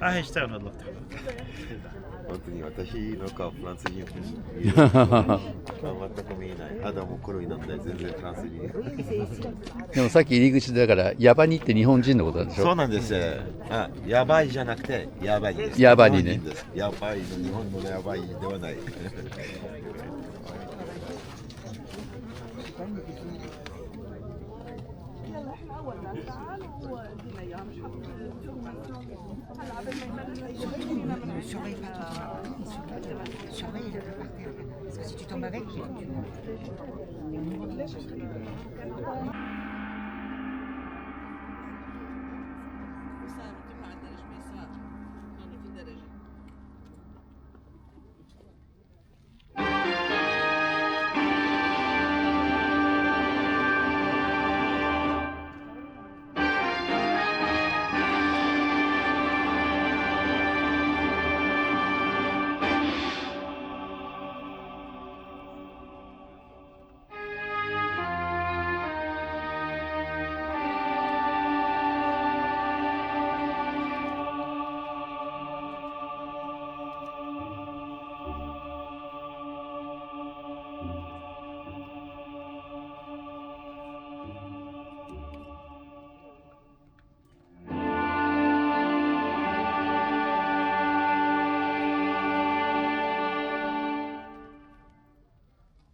I اشتغل والله. 本当に私の顔フランス人見える。全く見えない。肌も黒いので全然フランス人。でもさっき入り口だからヤバニって日本人のことなんでしょ。そうなんです。あ、やばいじゃなくてやばいです。ヤバニね。やばいの日本のやばいではない。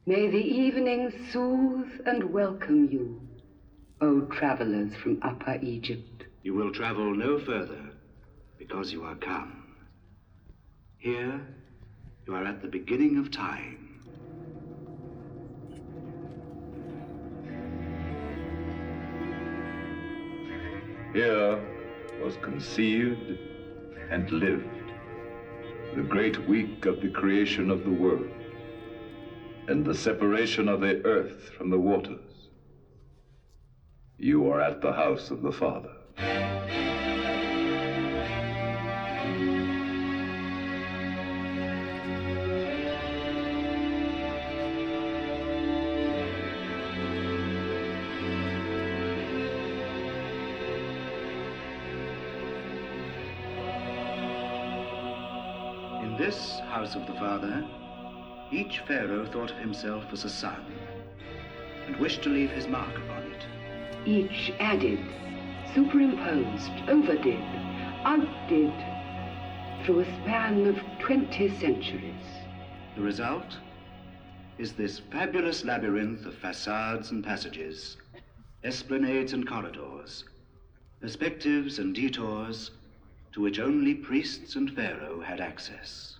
May the evening soothe and welcome you, O travelers from Upper Egypt. You will travel no further because you are come. Here, you are at the beginning of time. Here was conceived and lived the great week of the creation of the world and the separation of the earth from the waters. You are at the house of the Father. In this house of the Father, each pharaoh thought of himself as a son and wished to leave his mark upon it. Each added, superimposed, overdid, outdid, through a span of 20 centuries. The result is this fabulous labyrinth of facades and passages, esplanades and corridors, perspectives and detours to which only priests and pharaoh had access.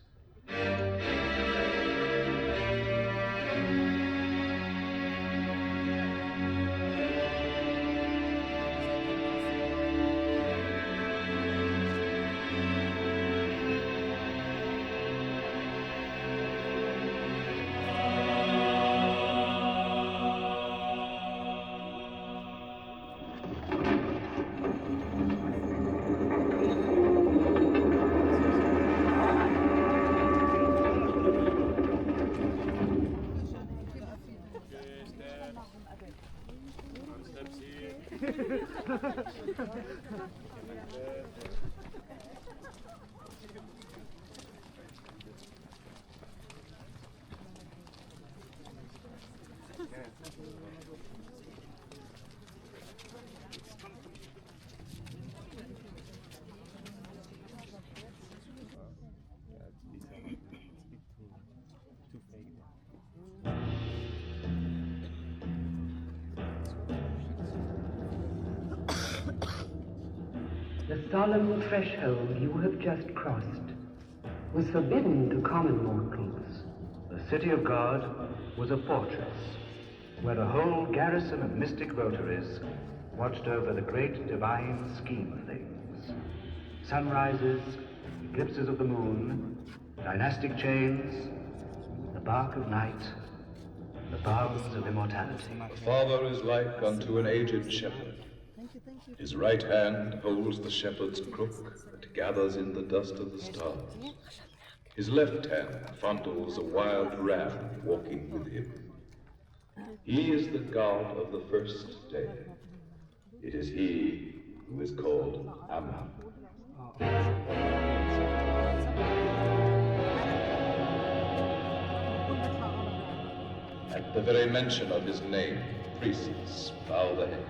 The solemn threshold you have just crossed was forbidden to common mortals. The city of God was a fortress where a whole garrison of mystic votaries watched over the great divine scheme of things. Sunrises, eclipses of the moon, dynastic chains, the bark of night, the bounds of immortality. The Father is like unto an aged shepherd. His right hand holds the shepherd's crook that gathers in the dust of the stars. His left hand fondles a wild ram walking with him. He is the God of the first day. It is he who is called Ammon. At the very mention of his name, priests bow the head,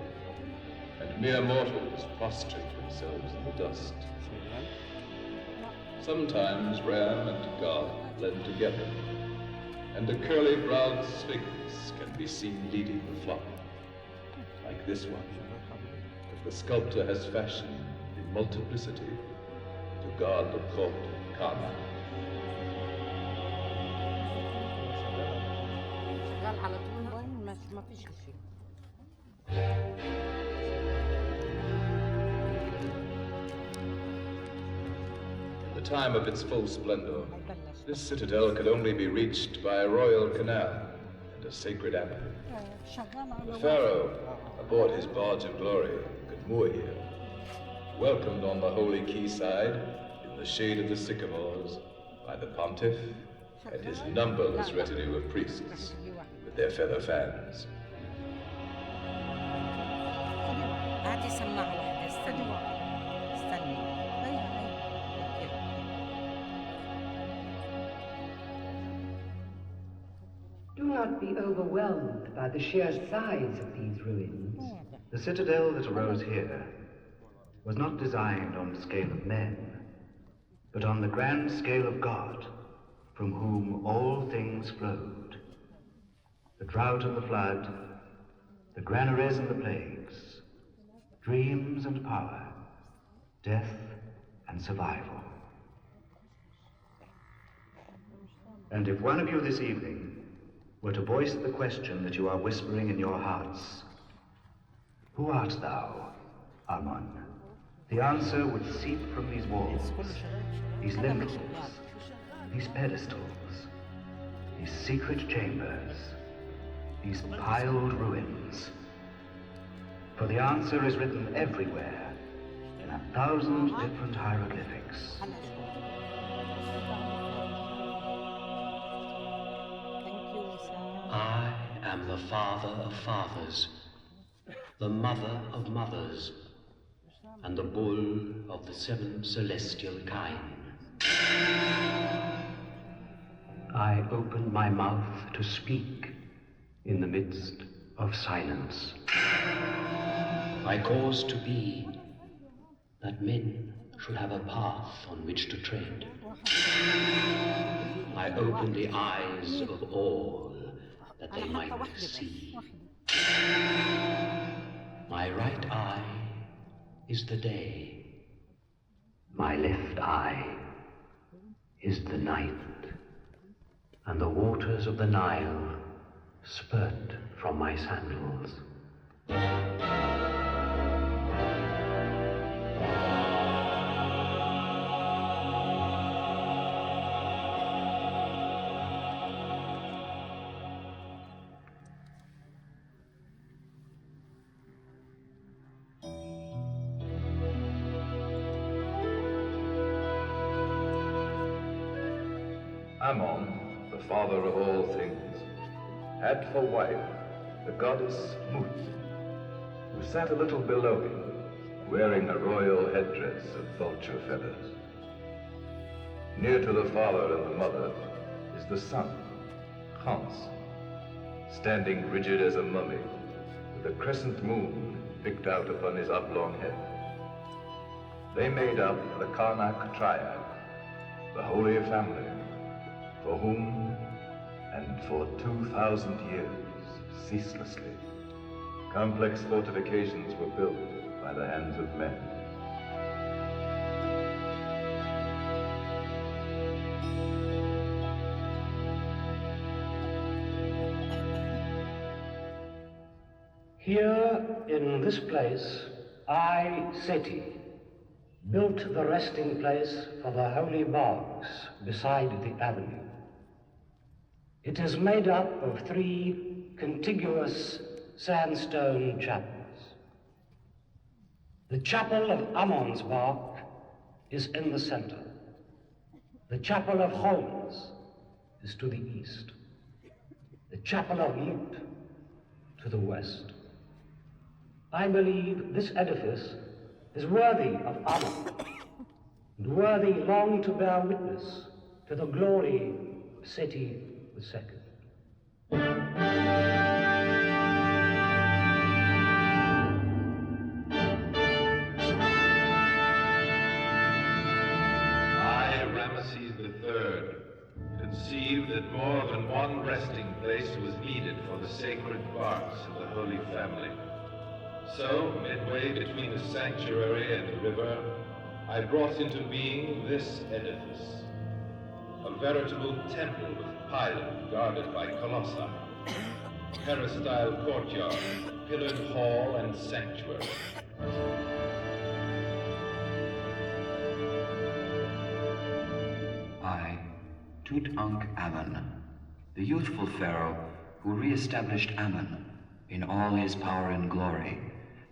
and mere mortals prostrate themselves in the dust. Sometimes Ram and God blend together, and a curly-browed sphinx can be seen leading the flock, like this one, that the sculptor has fashioned in multiplicity to guard the court of Karnak. In the time of its full splendor, this citadel could only be reached by a royal canal and a sacred abbey. The pharaoh, aboard his barge of glory, could moor here, welcomed on the holy quayside in the shade of the sycamores by the pontiff and his numberless retinue of priests with their feather fans. Do not be overwhelmed by the sheer size of these ruins. The citadel that arose here was not designed on the scale of men, but on the grand scale of God, from whom all things flowed. The drought and the flood, the granaries and the plagues, dreams and power, death and survival. And if one of you this evening were to voice the question that you are whispering in your hearts, who art thou, Ammon? The answer would seep from these walls, these lintels, these pedestals, these secret chambers, these piled ruins. For the answer is written everywhere in 1,000 different hieroglyphics. I am the father of fathers, the mother of mothers, and the bull of the 7 celestial kine. I opened my mouth to speak in the midst of silence. I caused to be that men should have a path on which to tread. I opened the eyes of all that they might see. My right eye is the day. My left eye is the night, and the waters of the Nile spurt from my sandals. Ammon, the father of all things, had for wife the goddess Mut, who sat a little below him, wearing a royal headdress of vulture feathers. Near to the father and the mother is the son, Khans, standing rigid as a mummy, with a crescent moon picked out upon his oblong head. They made up the Karnak triad, the Holy Family, for whom, and for 2,000 years, ceaselessly, complex fortifications were built by the hands of men. Here in this place, I, Seti, built the resting place for the holy barks beside the avenue. It is made up of 3 contiguous sandstone chapels. The chapel of Ammon's bark is in the center. The chapel of Holmes is to the east. The chapel of Mut to the west. I believe this edifice is worthy of honor, and worthy long to bear witness to the glory of Seti II. I, Ramesses III, conceived that more than one resting place was needed for the sacred parts of the Holy Family. So, midway between the sanctuary and the river, I brought into being this edifice, a veritable temple with pylon guarded by colossi, peristyle courtyard, pillared hall, and sanctuary. I, Tutankhamun, the youthful pharaoh who re-established Amun in all his power and glory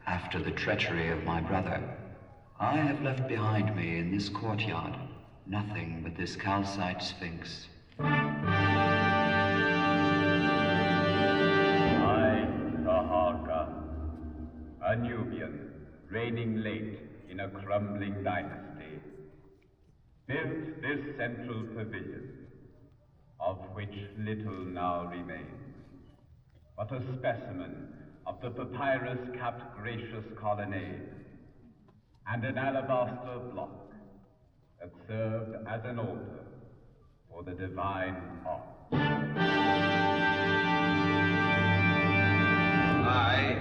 after the treachery of my brother, I have left behind me in this courtyard nothing but this calcite sphinx. I, Taharqa, a Nubian, reigning late in a crumbling dynasty, built this central pavilion, of which little now remains, but a specimen of the papyrus-capped gracious colonnade, and an alabaster block that served as an altar for the divine art. I,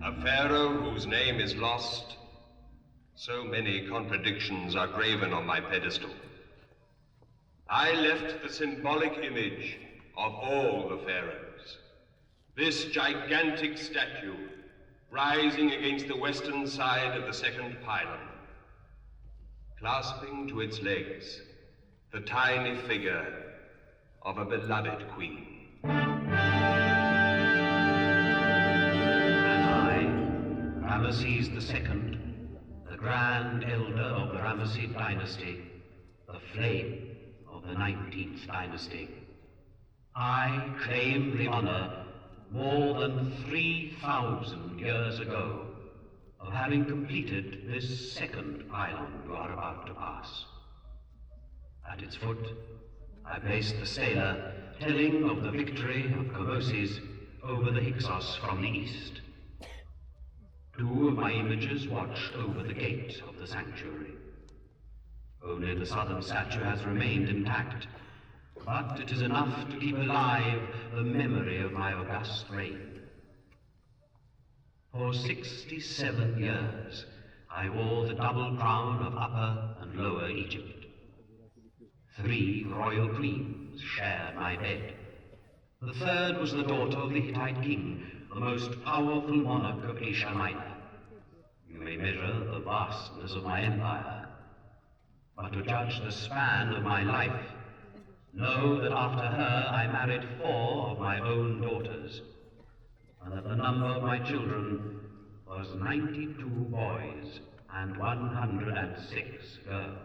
a pharaoh whose name is lost, so many contradictions are graven on my pedestal. I left the symbolic image of all the pharaohs. This gigantic statue rising against the western side of the second pylon, clasping to its legs the tiny figure of a beloved queen. And I, Ramesses II, the grand elder of the Ramessid dynasty, the flame of the 19th dynasty, I claim the honor more than 3,000 years ago of having completed this second pylon you are about to pass. At its foot, I placed the stela telling of the victory of Kamoses over the Hyksos from the east. 2 of my images watched over the gate of the sanctuary. Only the southern statue has remained intact, but it is enough to keep alive the memory of my august reign. For 67 years, I wore the double crown of Upper and Lower Egypt. 3 royal queens shared my bed. The third was the daughter of the Hittite king, the most powerful monarch of Asia Minor. You may measure the vastness of my empire, but to judge the span of my life, know that after her I married 4 of my own daughters, and that the number of my children was 92 boys and 106 girls.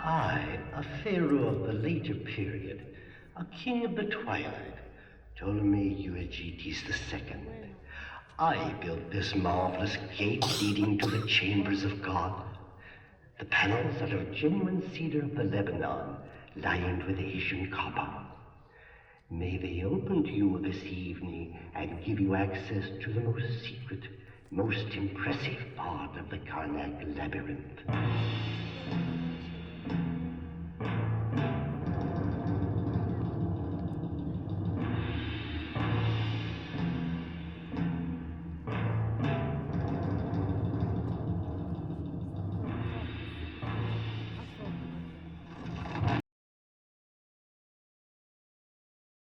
I, a pharaoh of the later period, a king of the twilight, Ptolemy Euergetes II, I built this marvelous gate leading to the chambers of God. The panels are of genuine cedar of the Lebanon, lined with Asian copper. May they open to you this evening and give you access to the most secret, most impressive part of the Karnak labyrinth.